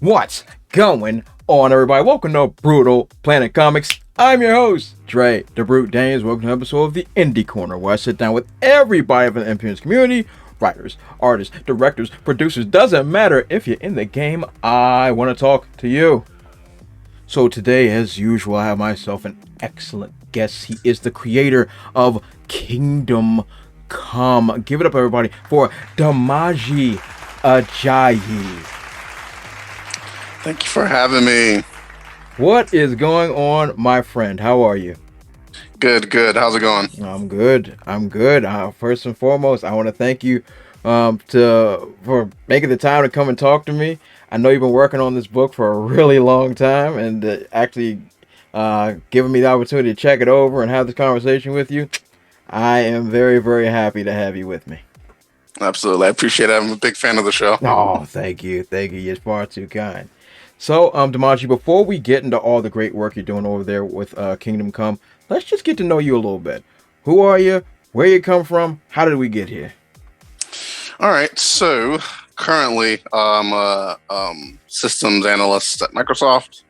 What's going on, everybody? Welcome to Brutal Planet Comics. I'm your host, Dre, the Brute Danes. Welcome to an episode of the Indie Corner, where I sit down with everybody from the MPN's community, writers, artists, directors, producers. Doesn't matter if you're in the game, I want to talk to you. So today, as usual, I have myself an excellent guest. He is the creator of Kingdom Come. Give it up, everybody, for D.Ajayi. Thank you for having me. What is going on, my friend? How are you? Good. How's it going? I'm good. First and foremost, I want to thank you for making the time to come and talk to me. I know you've been working on this book for a really long time, and actually giving me the opportunity to check it over and have this conversation with you. I am very, very happy to have you with me. Absolutely. I appreciate it. I'm a big fan of the show. Oh, thank you. You're far too kind. So, D.Ajayi, before we get into all the great work you're doing over there with Kingdom Come, let's just get to know you a little bit. Who are you? Where you come from? How did we get here? All right. So, currently, I'm a systems analyst at Microsoft.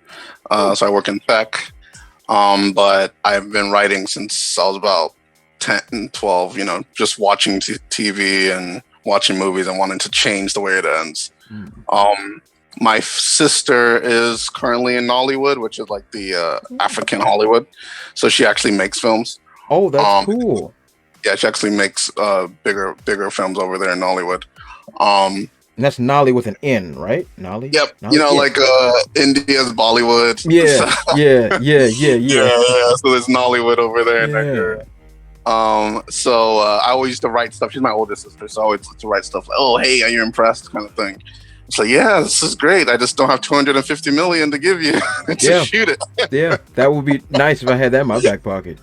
So, I work in tech. But I've been writing since I was about 10, 12, just watching TV and watching movies and wanting to change the way it ends. My sister is currently in Nollywood, which is like the African Hollywood. So she actually makes films. Oh, that's cool. Yeah, she actually makes bigger films over there in Nollywood. And that's Nolly with an N, right? Nolly? Yep. Nolly? Like India's Bollywood. Yeah. Yeah. So there's Nollywood over there in Nigeria. So I always used to write stuff. She's my oldest sister, so I always used to write stuff like, "Oh, hey, are you impressed?" kind of thing. So yeah, this is great. I just don't have 250 million to give you to shoot it. Yeah, that would be nice if I had that in my back pocket.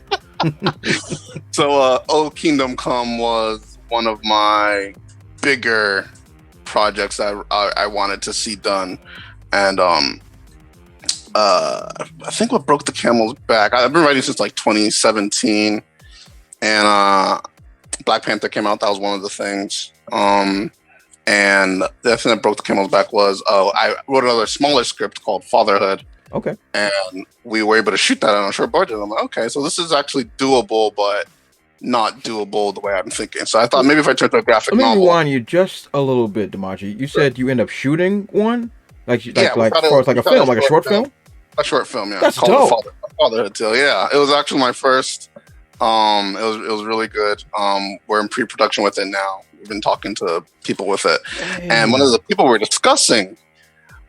So, Kingdom Come was one of my bigger projects I wanted to see done, and I think what broke the camel's back. I've been writing since like 2017, and Black Panther came out. That was one of the things. And the thing that broke the camel's back was, I wrote another smaller script called Fatherhood. Okay. And we were able to shoot that on a short budget. I'm like, okay, so this is actually doable, but not doable the way I'm thinking. So I thought maybe if I turned to a graphic novel. Let me rewind you just a little bit, D.Ajayi. You said you end up shooting one? Like a film, like a short film? A short film, yeah. That's dope. Fatherhood Tale, yeah. It was actually my first. It was really good. We're in pre-production with it now. We've been talking to people with it. And one of the people we're discussing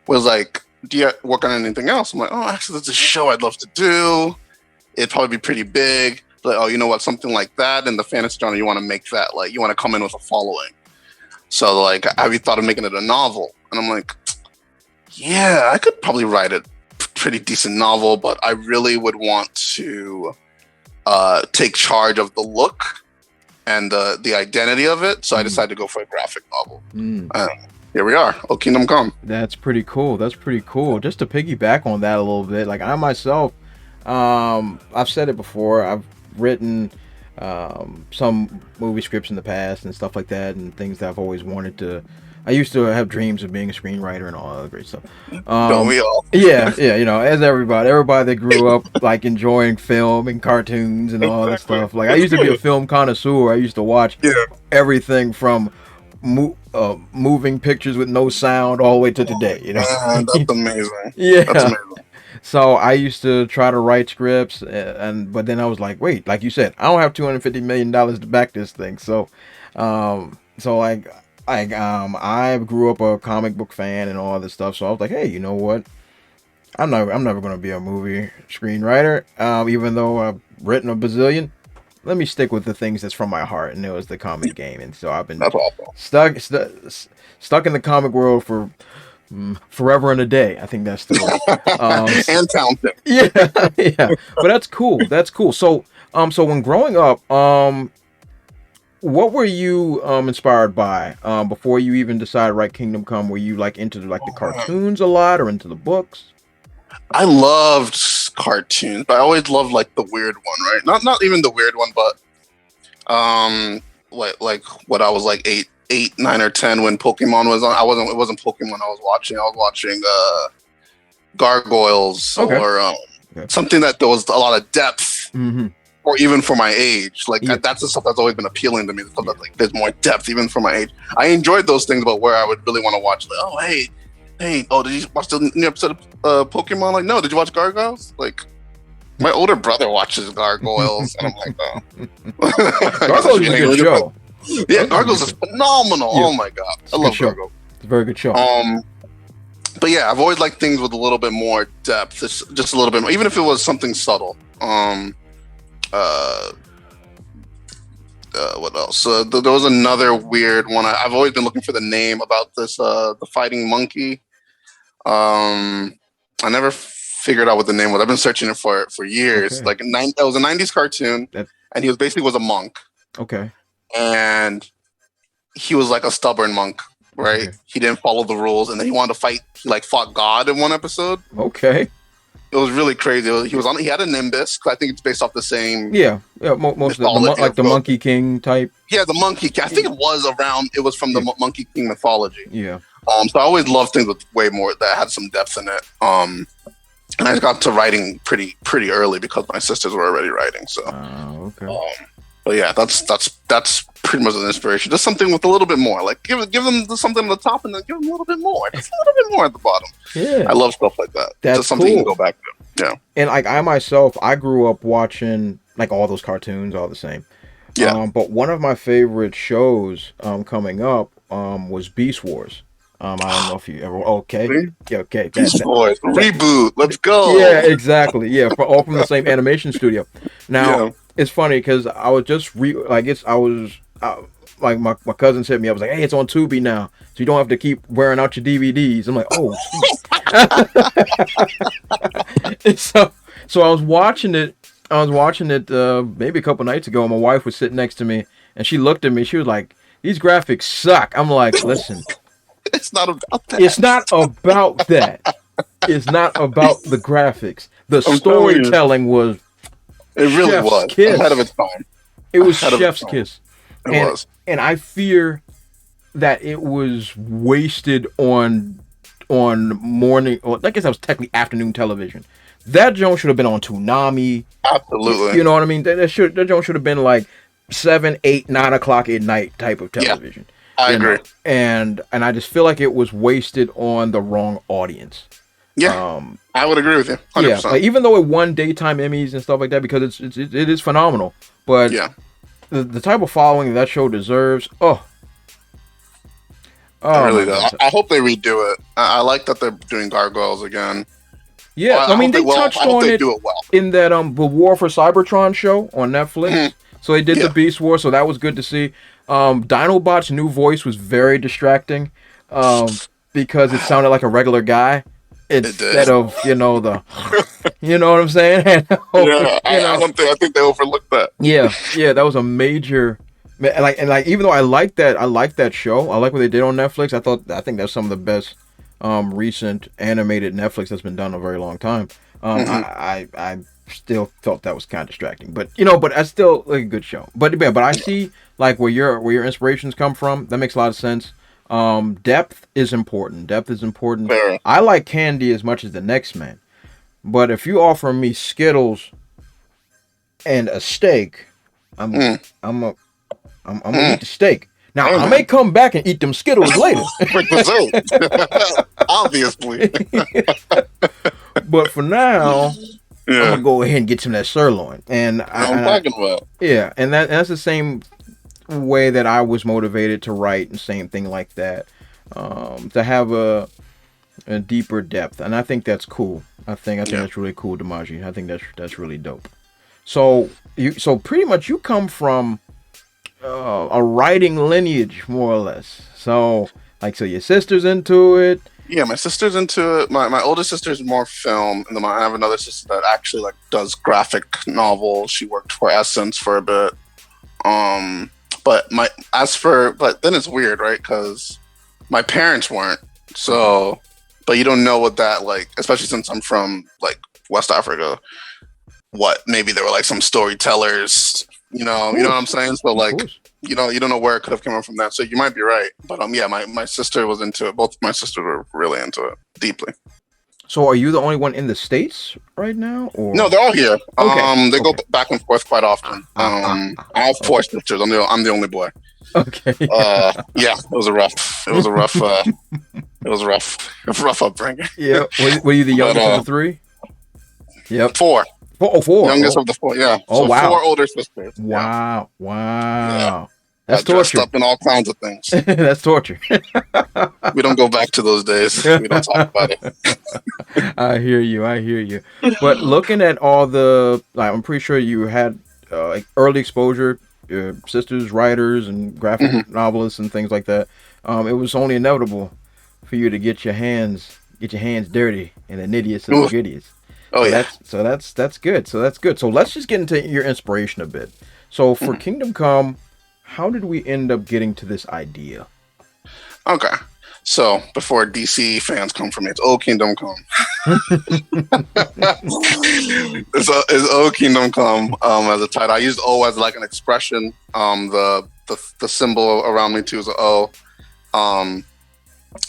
was like, do you work on anything else? I'm like, oh, actually, there's a show I'd love to do. It'd probably be pretty big. But, oh, you know what? Something like that in the fantasy genre, you want to make that, like, you want to come in with a following. So, like, have you thought of making it a novel? And I'm like, yeah, I could probably write a pretty decent novel, but I really would want to take charge of the look and the identity of it. So I decided to go for a graphic novel. Here we are. Kingdom Come. That's pretty cool. Just to piggyback on that a little bit, like I myself, I've said it before, I've written some movie scripts in the past and stuff like that, and things that I've always wanted to. I used to have dreams of being a screenwriter and all that great stuff. Don't we all? Yeah, as everybody that grew up like enjoying film and cartoons and all that stuff. Like I used to be a film connoisseur. I used to watch everything from moving pictures with no sound all the way to today. That's amazing. Yeah. That's amazing. So I used to try to write scripts, but then I was like, wait, like you said, I don't have $250 million to back this thing. So I grew up a comic book fan and all this stuff. So I was like, hey, you know what? I'm never going to be a movie screenwriter, even though I've written a bazillion. Let me stick with the things that's from my heart, and it was the comic game. And so I've been stuck in the comic world for forever and a day. I think that's the word. And talented. Yeah. But that's cool. So when growing up, what were you inspired by before you even decided to write Kingdom Come? Were you like into like the cartoons a lot or into the books? I loved cartoons, but I always loved like the weird one, right? Not even the weird one, but like what I was like 8, 8, 9, or 10 when Pokemon was on. It wasn't Pokemon I was watching. I was watching Gargoyles or something that there was a lot of depth, or even for my age. Like that's the stuff that's always been appealing to me. The stuff that like there's more depth even for my age. I enjoyed those things, but where I would really want to watch, like, oh hey, oh, did you watch the new episode of Pokemon? Like, no, did you watch Gargoyles? Like, my older brother watches Gargoyles, and I'm like, oh. Gargoyles is a good show. Yeah, Gargoyles is phenomenal. Yeah. Oh my god, I love Gargoyles. It's a very good show. But yeah, I've always liked things with a little bit more depth, just a little bit more, even if it was something subtle. What else? There was another weird one. I've always been looking for the name about this. The fighting monkey. I never figured out what the name was. I've been searching it for years. Okay. Like it was a '90s cartoon, and he was a monk. Okay. And he was like a stubborn monk, right? Okay. He didn't follow the rules, and then he wanted to fight. He like fought God in one episode. Okay. It was really crazy. He had a Nimbus. I think it's based off the same. Yeah. Most of the Monkey King type. Yeah, the Monkey King. I think it was from the Monkey King mythology. Yeah. So I always loved things with way more that had some depth in it. And I got to writing pretty early because my sisters were already writing. So. Okay. But yeah, that's pretty much an inspiration. Just something with a little bit more. Like give them something on the top and then give them a little bit more. Just a little bit more at the bottom. Yeah. I love stuff like that. That's just something cool. you can go back to. Yeah. And like I myself, I grew up watching like all those cartoons, all the same. Yeah. But one of my favorite shows coming up was Beast Wars. I don't know if you ever. Okay. Yeah. Okay. Beast Wars reboot. Let's go. Yeah. Exactly. Yeah. All from the same animation studio. Now. Yeah. It's funny because I was just my cousin said to me, I was like, hey, it's on Tubi now, so you don't have to keep wearing out your DVDs. I'm like, oh. So I was watching it. Maybe a couple nights ago, and my wife was sitting next to me, and she looked at me. She was like, these graphics suck. I'm like, listen. It's not about that. It's not about that. It's not about the graphics. The storytelling was. It really was ahead of its time. It was chef's kiss. It was. And I fear that it was wasted on morning, or I guess that was technically afternoon television. That joint should have been on Toonami. Absolutely. You know what I mean? That joint should have been like 7, 8, 9 o'clock at night type of television. Yeah, I agree. And I just feel like it was wasted on the wrong audience. Yeah, I would agree with you. 100%. Yeah, like, even though it won daytime Emmys and stuff like that, because it is phenomenal. But yeah, the type of following that show deserves. It really does. I hope they redo it. I like that they're doing Gargoyles again. Yeah, I mean they touched on it in that the War for Cybertron show on Netflix. Mm-hmm. So they did the Beast War, so that was good to see. Dinobot's new voice was very distracting because it sounded like a regular guy. Instead of you know what I'm saying? I think they overlooked that. Yeah, that was a major. Like even though I like that show. I like what they did on Netflix. I think that's some of the best recent animated Netflix that's been done in a very long time. I still felt that was kind of distracting, but I still like a good show. But I see like where your inspirations come from. That makes a lot of sense. Depth is important. Fair. I like candy as much as the next man, but if you offer me Skittles and a steak, I'm gonna eat the steak. Now I may come back and eat them Skittles later. Obviously. But for now, I'm gonna go ahead and get some of that sirloin. And I'm talking about. Yeah, and that's the same way that I was motivated to write, and same thing like that, to have a deeper depth, and I think that's cool. I think that's really cool, D.Ajayi. I think that's really dope. So pretty much you come from a writing lineage, more or less. So your sister's into it. Yeah, my sister's into it. My older sister's more film, and then I have another sister that actually does graphic novels. She worked for Essence for a bit. But then it's weird, right? Because my parents weren't. So, but you don't know what that especially since I'm from West Africa. What maybe there were some storytellers, you know what I'm saying? So you don't know where it could have come from that. So you might be right. But yeah, my sister was into it. Both my sisters were really into it deeply. So are you the only one in the States right now, or No, they're all here. Okay. They go back and forth quite often. I have four sisters. I'm the only boy. Okay. Yeah, it was a rough. It was a rough. It was rough upbringing. Yeah. Were you the youngest of the three? Yep. Four. Four. Youngest of the four. Yeah. Oh, so wow. 4 older sisters. Wow. Yeah. Wow. Yeah. That's dressed torture. up in all kinds of things. That's torture. We don't go back to those days. We don't talk about it. I hear you. But looking at all the, like, I'm pretty sure you had like early exposure, sisters, writers, and graphic novelists and things like that. It was only inevitable for you to get your hands dirty in the nittiest and the grittiest. Oh, yeah. That's good. So let's just get into your inspiration a bit. So for Kingdom Come, how did we end up getting to this idea? Okay. So before DC fans come for me, it's O Kingdom Come. It's O Kingdom Come as a title. I used O as like an expression. The symbol around me too is an O.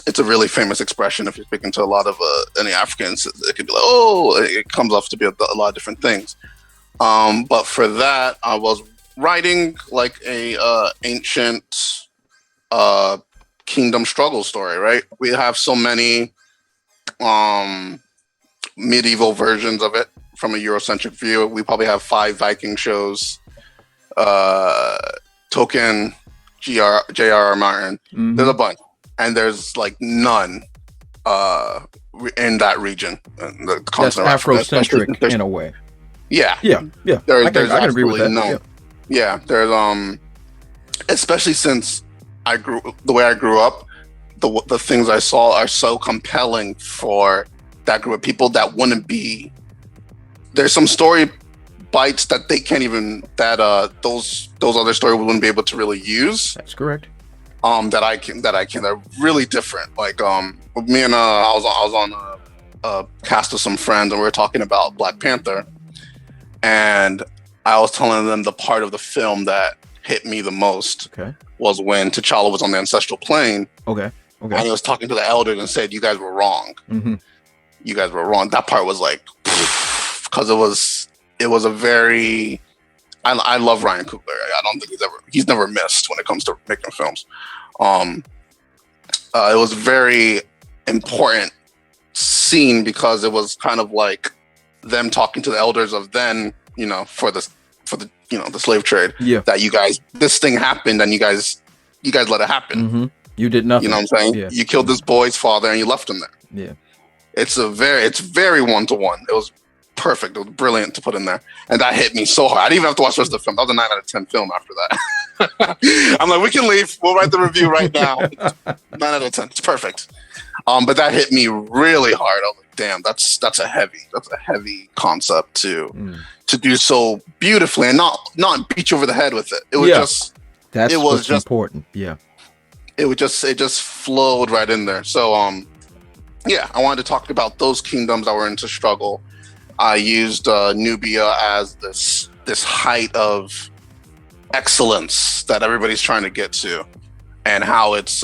It's a really famous expression. If you're speaking to a lot of any Africans, it could be like, oh, it comes off to be a lot of different things. But for that, I was writing like a ancient kingdom struggle story, right? We have so many medieval versions of it from a Eurocentric view. We probably have 5 Viking shows, Tolkien, J.R.R. Martin. There's a bunch, and there's like none in that region. The That's Afrocentric in a way. Yeah. There's I can agree with that. None. Yeah, there's especially since the way I grew up, the things I saw are so compelling for that group of people that wouldn't be. There's some story bites that they can't even those other stories wouldn't be able to really use. That's correct. They're really different. Like me and I was on a cast of some friends and we were talking about Black Panther, and I was telling them the part of the film that hit me the most was when T'Challa was on the ancestral plane. Okay. And he was talking to the elders and said, "You guys were wrong. You guys were wrong." That part was like, because it was a very. I love Ryan Coogler. I don't think he's never missed when it comes to making films. It was a very important scene because it was kind of like them talking to the elders of then, for the the slave trade. Yeah. That you guys, this thing happened and you guys let it happen. You did nothing. You know what I'm saying? Yeah. You killed this boy's father and you left him there. Yeah. It's very 1-to-1. It was perfect. It was brilliant to put in there. And that hit me so hard. I didn't even have to watch the rest of the film. That was a 9 out of 10 film after that. I'm like, we can leave. We'll write the review right now. 9 out of 10. It's perfect. But that hit me really hard. I was like, damn, that's a heavy concept to do so beautifully and not beat you over the head with it. It was just important. Yeah. It just flowed right in there. So I wanted to talk about those kingdoms that were into struggle. I used Nubia as this height of excellence that everybody's trying to get to, and how it's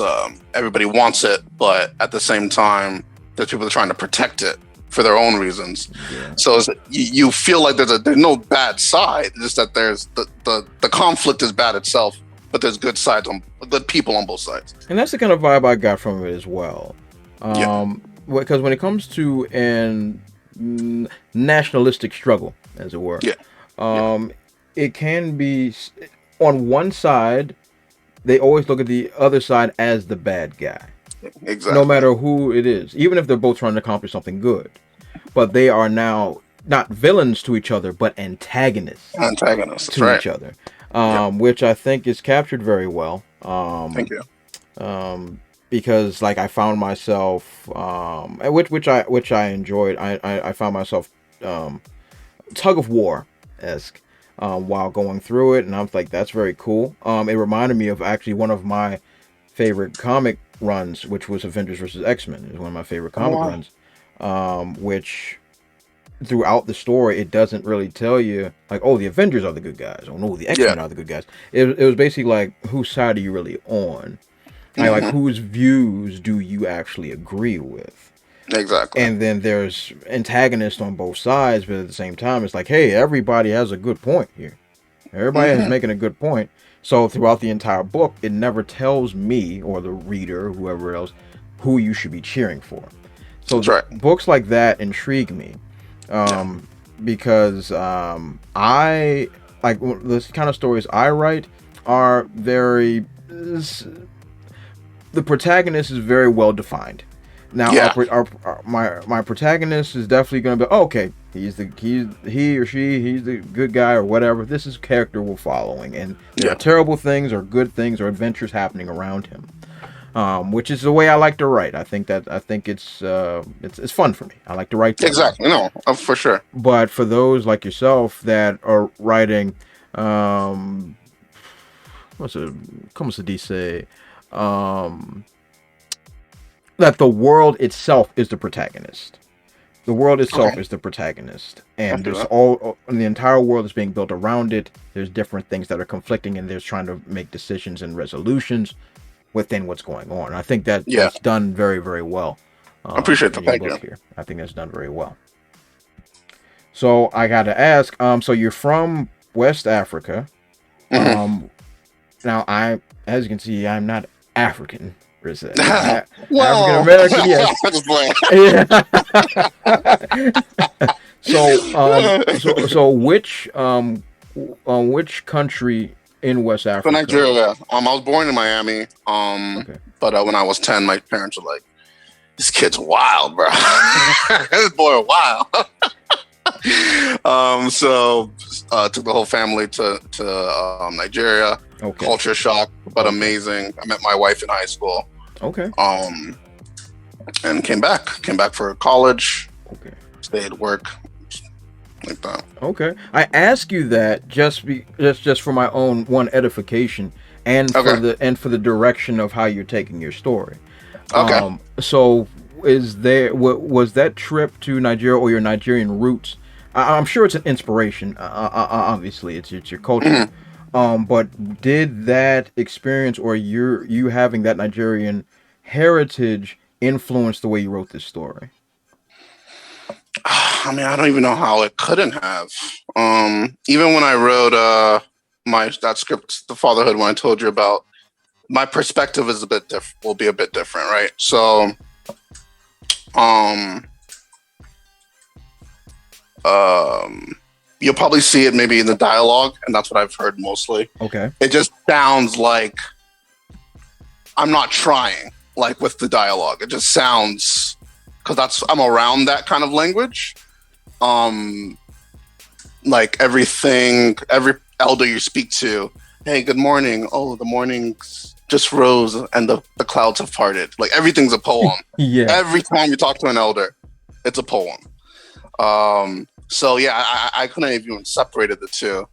everybody wants it, but at the same time, there's people that are trying to protect it for their own reasons. Yeah. So you feel like there's no bad side, it's just that there's the conflict is bad itself, but there's good people on both sides. And that's the kind of vibe I got from it as well. Because when it comes to an nationalistic struggle, as it were, it can be on one side. They always look at the other side as the bad guy. Exactly. No matter who it is, even if they're both trying to accomplish something good, but they are now not villains to each other, but antagonists to each other. Which I think is captured very well. Thank you. Because like I found myself, which I enjoyed. I found myself tug of war-esque while going through it, and I was like, that's very cool. It reminded me of actually one of my favorite comic runs, which was Avengers vs. X-Men. It was one of my favorite comic runs, which throughout the story, it doesn't really tell you like, oh, the Avengers are the good guys, or no, the X-Men are the good guys. It was basically like, whose side are you really on? Like whose views do you actually agree with? Exactly. And then there's antagonists on both sides, but at the same time, it's like, hey, everybody has a good point here. Everybody is making a good point. So throughout the entire book, it never tells me or the reader, whoever else, who you should be cheering for. So books like that intrigue me, because I like the kind of stories I write are very. The protagonist is very well defined. Now, my protagonist is definitely going to be okay. He or she, he's the good guy or whatever. This is character we're following, and there are terrible things or good things or adventures happening around him, which is the way I like to write. I think it's fun for me. I like to write that exactly. No, for sure. But for those like yourself that are writing, como se dice, that the world itself is the protagonist. The world itself is the protagonist, and the entire world is being built around it. There's different things that are conflicting, and there's trying to make decisions and resolutions within what's going on. And I think that that's done very, very well. I appreciate the thank you. Here. I think that's done very well. So I got to ask. So you're from West Africa. Now as you can see, I'm not African. Well, African American, yes. So which country in West Africa? Nigeria. I was born in Miami. But when I was 10, my parents were like, "This kid's wild, bro. This boy wild." So took the whole family to Nigeria. Culture shock, but amazing. I met my wife in high school. And came back for college. Stayed at work like that. I ask you that just for my own edification and for the direction of how you're taking your story. So was that trip to Nigeria or your Nigerian roots? I'm sure it's an inspiration. Obviously, it's your culture. But did that experience or you having that Nigerian heritage influence the way you wrote this story? I mean, I don't even know how it couldn't have. Even when I wrote that script, The Fatherhood, when I told you about, my perspective is will be a bit different, right? So, you'll probably see it maybe in the dialogue, and that's what I've heard mostly. It just sounds like I'm not trying, like with the dialogue. It just sounds, because I'm around that kind of language. Like every elder you speak to, hey, good morning. Oh, the morning's just rose and the clouds have parted. Like everything's a poem. Every time you talk to an elder, it's a poem. So yeah, I couldn't even separated the two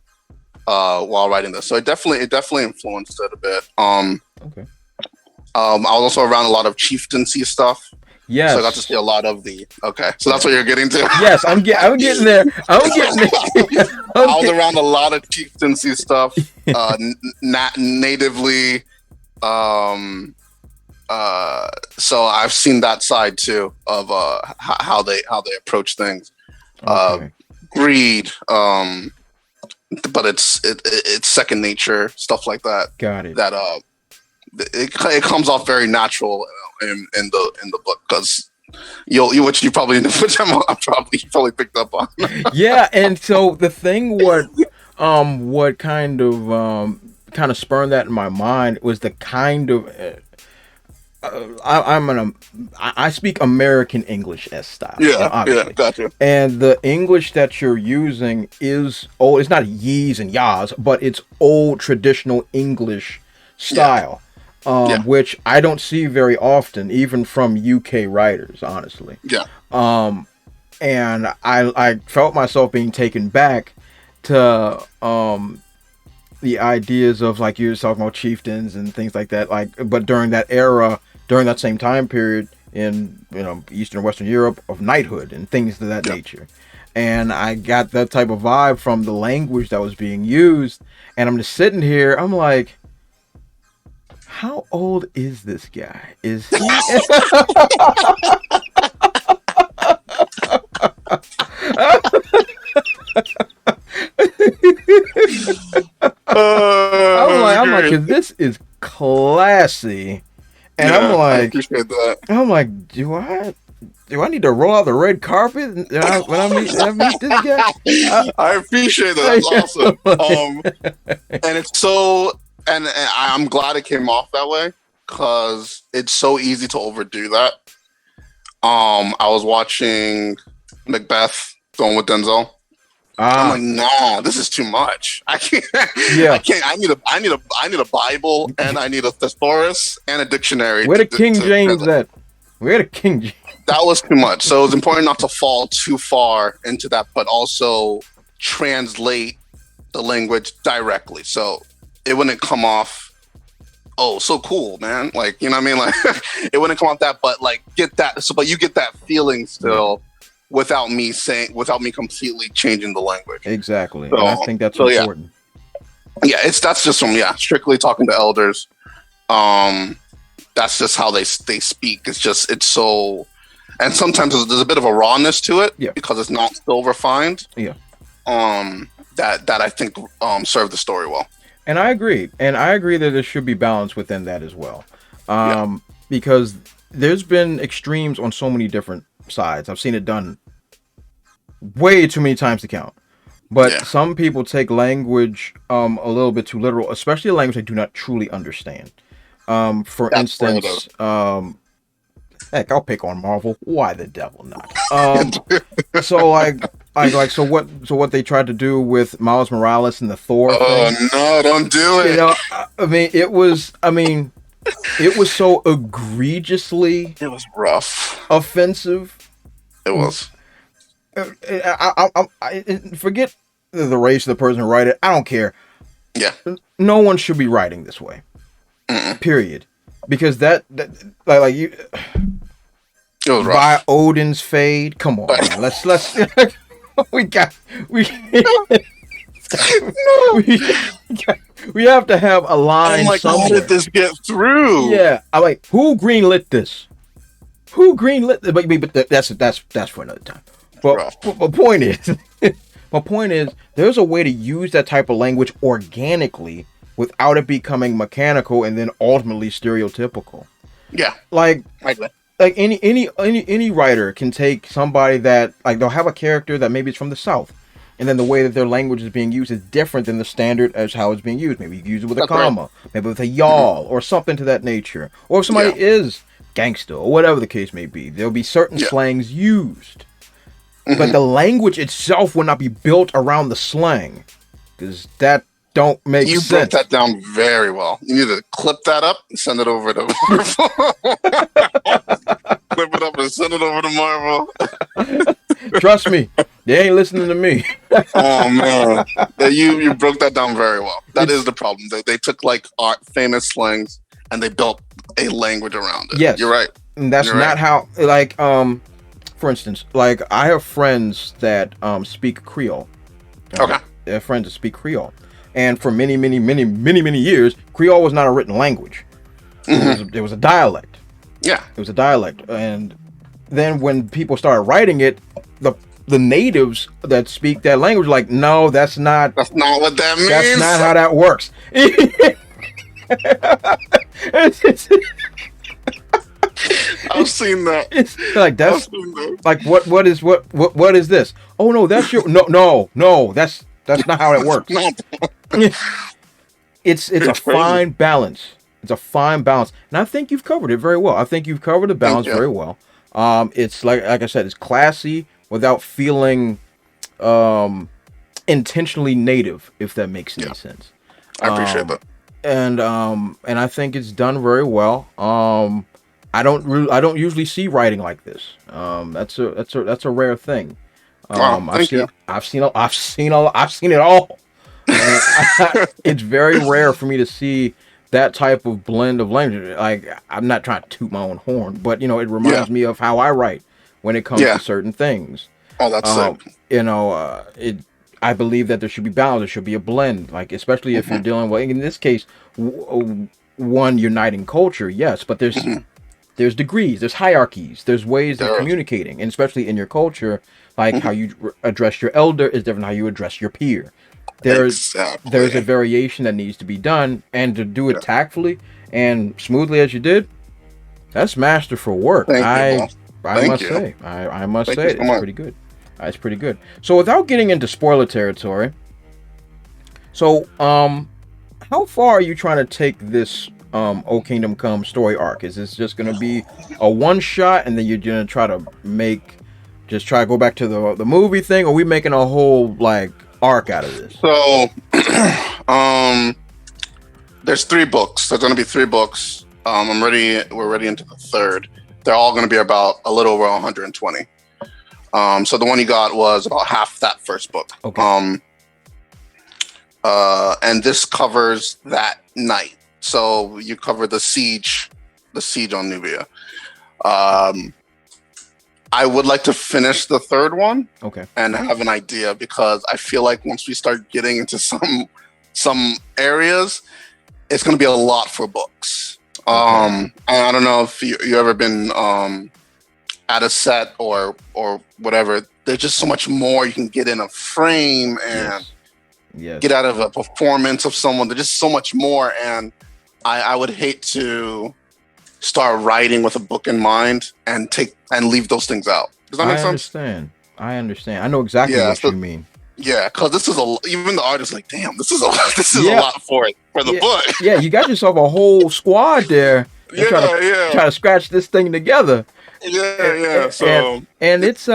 while writing this. So it definitely influenced it a bit. I was also around a lot of chieftaincy stuff. So I got to see a lot of the. So that's what you're getting to. Yes, I'm getting there. I was around a lot of chieftaincy stuff, natively. So I've seen that side too of how they approach things. Greed, but it's second nature, stuff like that. Got it. That it comes off very natural in the book, because which you probably picked up on. Yeah, and so the thing what kind of spurned that in my mind was the kind of I speak American English style. Gotcha. And the English that you're using is old. It's not yees and yas, but it's old traditional English style, which I don't see very often, even from UK writers, honestly. And I felt myself being taken back to the ideas of, like you were talking about, chieftains and things like that. But during that era. During that same time period in Eastern and Western Europe, of knighthood and things of that nature. and I got that type of vibe from the language that was being used. And I'm just sitting here, I'm like, how old is this guy? Is he? I'm like, 'cause this is classy, and Yeah, I'm I like, appreciate that. I'm like, do I need to roll out the red carpet when I meet this guy? I appreciate that. That's awesome. And it's so, and I'm glad it came off that way because it's so easy to overdo that. I was watching Macbeth, the one with Denzel. I'm like, nah, this is too much. I can't. Yeah. I can't. I need a Bible, and I need a thesaurus and a dictionary. Where the King James at? Where the King James? That was too much. So it's important not to fall too far into that, but also translate the language directly. So it wouldn't come off, oh, so cool, man. Like, you know what I mean? Like, it wouldn't come off that, but like, get that. So, but you get that feeling still without me completely changing the language. Exactly. So, and I think that's important. Yeah, that's just from strictly talking to elders. That's just how they speak. It's so, and sometimes there's a bit of a rawness to it because it's not so refined. Yeah. That I think served the story well. And I agree that there should be balance within that as well. Because there's been extremes on so many different sides. I've seen it done way too many times to count. But some people take language a little bit too literal, especially a language they do not truly understand. For instance, heck, I'll pick on Marvel. Why the devil not? So what they tried to do with Miles Morales and the Thor thing. No, don't do it. You know, it was so egregiously. It was rough. Offensive. It was. I forget the race of the person who wrote it. I don't care. Yeah. No one should be writing this way. Period. Because that you. It was rough. By Odin's fade. Come on, man. Let's we have to have a line. I'm like, somewhere. how did this get through? Yeah, I'm like, who greenlit this? But that's for another time. But my point is, there's a way to use that type of language organically without it becoming mechanical and then ultimately stereotypical. Yeah, like any writer can take somebody that, like, they'll have a character that maybe it's from the South, and then the way that their language is being used is different than the standard as how it's being used. Maybe you use it with a comma, maybe with a y'all or something to that nature. Or if somebody is gangster or whatever the case may be, there'll be certain slangs used. But the language itself will not be built around the slang, because that don't make sense. You broke that down very well. You need to clip that up and send it over to clip it up and send it over to Marvel. Trust me, they ain't listening to me. Oh man, you broke that down very well. That is the problem. They took like famous slangs and they built a language around it. Yes, you're right. And that's not how. Like, for instance, like, I have friends that speak Creole. Okay. I have friends that speak Creole. And for many years, Creole was not a written language. It was a dialect. Yeah. It was a dialect. And then when people started writing it, the natives that speak that language were like, no, that's not what that means. That's not how that works. I've seen that. It's like, that's like, what is this? Oh no, that's your no, that's not how it works. It's a fine balance. It's a fine balance, and I think you've covered it very well. I think you've covered the balance very well. It's like I said, it's classy without feeling intentionally native, if that makes any sense. I appreciate that. And I think it's done very well. I don't usually see writing like this. That's a rare thing. I've seen it all. It's very rare for me to see that type of blend of language. Like, I'm not trying to toot my own horn, but it reminds me of how I write when it comes to certain things. Oh, that's sick. I believe that there should be balance. There should be a blend, like especially if you're dealing with, in this case, one uniting culture. Yes, but there's degrees, there's hierarchies, there's ways of communicating, and especially in your culture, like how you address your elder is different than how you address your peer. There's a variation that needs to be done, and to do it tactfully and smoothly as you did, that's masterful work. I must say it's pretty good. It's pretty good. So without getting into spoiler territory, so how far are you trying to take this O Kingdom Come story arc? Is this just going to be a one shot and then you're going to try to go back to the movie thing, or are we making a whole like arc out of this? So there's 3 books. There's going to be 3 books. We're ready into the 3rd. They're all going to be about a little over 120. So the one you got was about half that first book. Okay. And this covers that night. So you cover the siege on Nubia. I would like to finish the 3rd one. Okay. And have an idea, because I feel like once we start getting into some areas, it's going to be a lot for books. I don't know if you ever been at a set or whatever. There's just so much more you can get in a frame and get out of a performance of someone. There's just so much more, and I would hate to start writing with a book in mind and leave those things out. Does that make sense? I understand. I know exactly what you mean. Yeah, because this is even the artist like, damn, this is a lot for the book. Yeah, you got yourself a whole squad there. Try to scratch this thing together. Yeah. And it's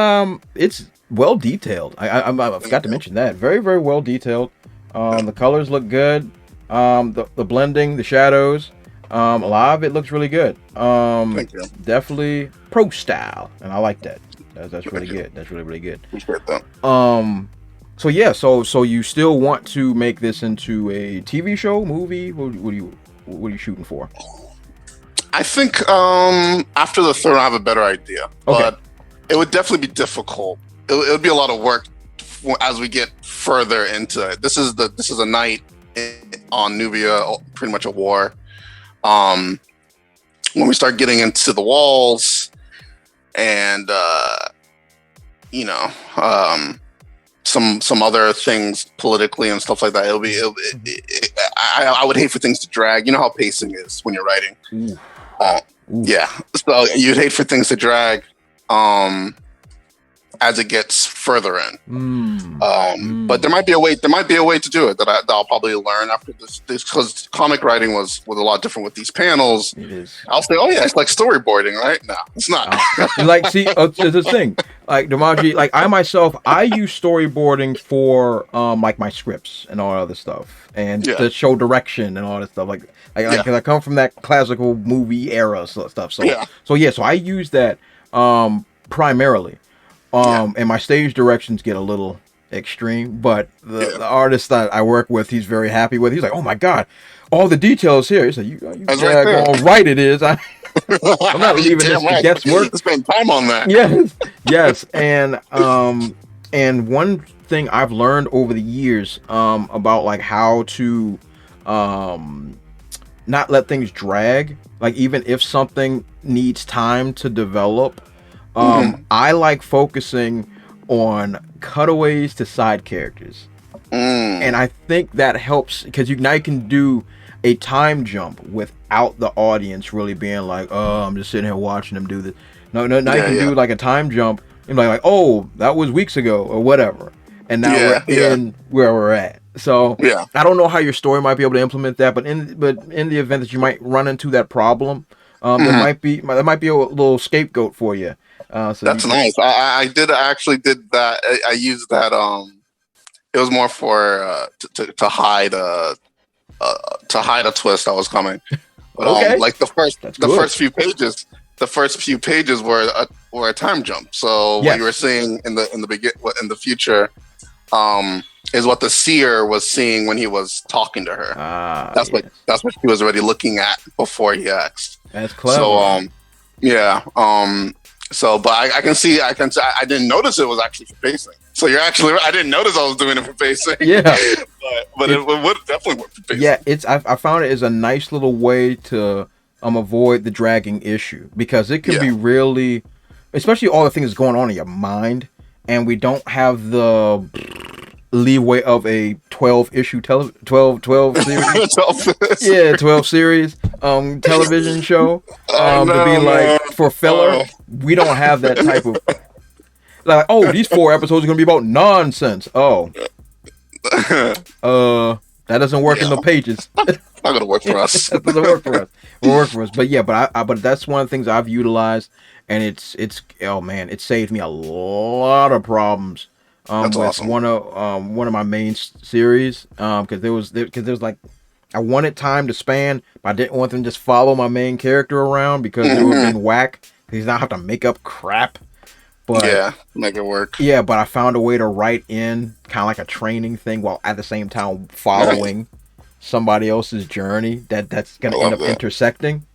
well detailed. I forgot to mention that. Very, very well detailed. The colors look good. The blending, the shadows. A lot of it looks really good. Thank you. Definitely pro style, and I like that. That's really good. That's really, really good. Appreciate that. So you still want to make this into a TV show, movie? What are you shooting for? I think after the 3rd, I have a better idea. Okay. But it would definitely be difficult. It would be a lot of work as we get further into it. This is a night on Nubia, pretty much a war. When we start getting into the walls and some other things politically and stuff like that, I would hate for things to drag. You know how pacing is when you're writing. Yeah, so you'd hate for things to drag as it gets further in. But there might be a way to do it that I'll probably learn after this, because comic writing was a lot different with these panels. It is. I'll say, oh yeah, it's like storyboarding, right? No, it's not. Like, see, there's this thing. Like D.Ajayi, like I use storyboarding for like my scripts and all that other stuff, and to show direction and all that stuff. Like because I come from that classical movie era stuff. So I use that primarily. And my stage directions get a little extreme, but the artist that I work with, he's very happy with. He's like, "Oh my god, all the details here." He's like, "You right it is." I'm not leaving this to guesswork. Spend time on that. Yes, and one thing I've learned over the years about like how to not let things drag. Like even if something needs time to develop. I like focusing on cutaways to side characters, and I think that helps because now you can do a time jump without the audience really being like, "Oh, I'm just sitting here watching them do this." Now you can do like a time jump and like, "Oh, that was weeks ago" or whatever, and now we're in where we're at. So I don't know how your story might be able to implement that, but in the event that you might run into that problem, there might be a little scapegoat for you. So that's nice. I actually did that. I used that. It was more for to hide a twist that was coming. But, like the first few pages were a time jump. So what you were seeing in the future, is what the seer was seeing when he was talking to her. That's what he was already looking at before he asked. That's clever. So So, but I can see, I didn't notice it was actually for pacing. So I didn't notice I was doing it for pacing. Yeah. but it would definitely work for pacing. Yeah, I found it as a nice little way to avoid the dragging issue, because it can be really, especially all the things going on in your mind, and we don't have the leeway of a 12 issue 12 series 12 series television show to be like for filler. We don't have that type of like, oh, these 4 episodes are gonna be about nonsense. That doesn't work in the pages. Not gonna work for us. That doesn't work for us. It'll work for us. But yeah, but that's one of the things I've utilized, and it's oh man, it saved me a lot of problems. That's with awesome. one of my main series, because there was like, I wanted time to span, but I didn't want them to just follow my main character around, because it would have been whack. He's not have to make up crap. But yeah, make it work. Yeah, but I found a way to write in kind of like a training thing while at the same time following somebody else's journey that's gonna end up intersecting.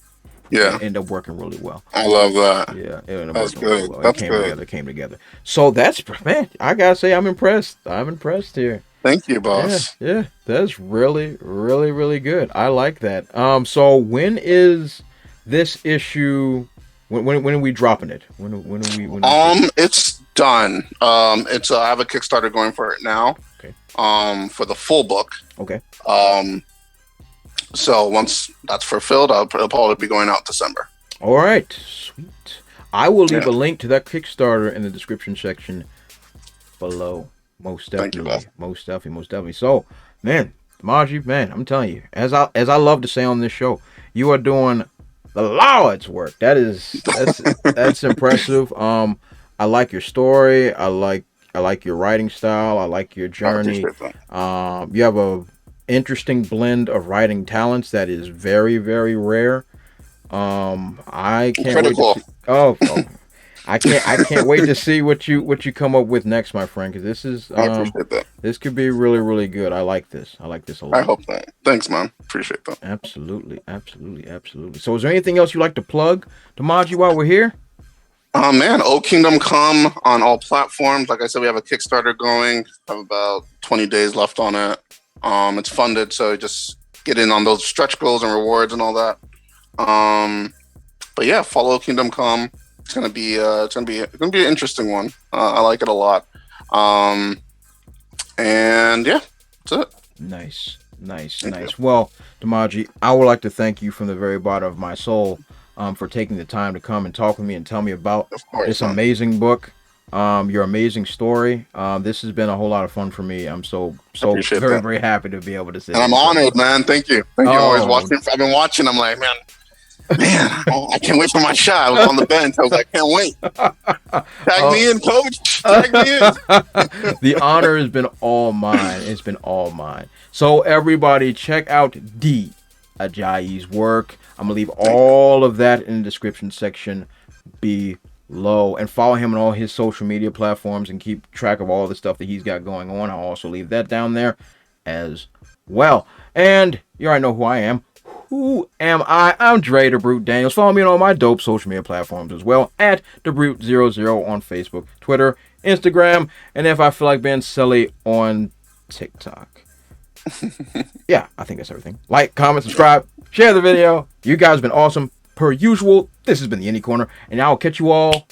Yeah, end up working really well. I love that. Yeah, it ended up that's working good. really well. That's good. It came together. So that's, man, I gotta say I'm impressed. I'm impressed here. Thank you, boss. Yeah, that's really, really, really good. I like that. So when is this issue? When are we dropping it? When It's done. It's I have a Kickstarter going for it now. Okay. For the full book. Okay. So once that's fulfilled, it'll probably be going out December. All right, sweet. I will leave a link to that Kickstarter in the description section below. Most definitely. Thank you, most definitely. So, man, D.Ajayi, man, I'm telling you, as I love to say on this show, you are doing the Lord's work. That's impressive. I like your story. I like your writing style. I like your journey. You have a interesting blend of writing talents that is very, very rare. I can't wait to I can't wait to see what you come up with next, my friend, because this is I appreciate that. This could be really, really good. I like this a lot. I hope that. Thanks, man. Appreciate that. Absolutely. So is there anything else you'd like to plug, D.Ajayi, while we're here? Man, O Kingdom Come on all platforms. Like I said, we have a Kickstarter going. Have about 20 days left on it. It's funded, so just get in on those stretch goals and rewards and all that. But yeah, follow Kingdom Come. It's gonna be an interesting one. I like it a lot. And yeah, that's it. Nice. Well, D.Ajayi, I would like to thank you from the very bottom of my soul for taking the time to come and talk with me and tell me about this amazing book. Your amazing story. This has been a whole lot of fun for me. I'm so very, very happy to be able to say. And I'm honored, man. Thank you. Always watching. I've been watching. I'm like, man, I can't wait for my shot. I was on the bench. I was like, can't wait. Tag me in, coach. Tag me in. The honor has been all mine. It's been all mine. So everybody, check out D.Ajayi's work. I'm gonna leave all of that in the description section below, and follow him on all his social media platforms and keep track of all the stuff that he's got going on. I'll also leave that down there as well. And you already know who I am. Who am I? I'm Dre the Brute Daniels. Follow me on all my dope social media platforms as well, at TheBrute00 on Facebook, Twitter, Instagram, and if I feel like being silly, on TikTok. Yeah, I think that's everything. Like, comment, subscribe, share the video. You guys have been awesome. Per usual, this has been the Indie Corner, and I'll catch you all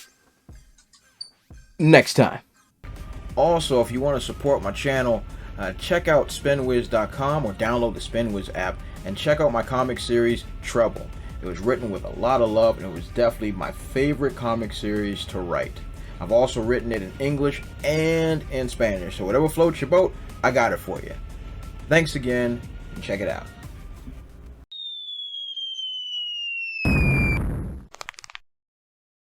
next time. Also, if you want to support my channel, check out spinwiz.com or download the SpinWiz app and check out my comic series, Trouble. It was written with a lot of love, and it was definitely my favorite comic series to write. I've also written it in English and in Spanish, so whatever floats your boat, I got it for you. Thanks again, and check it out.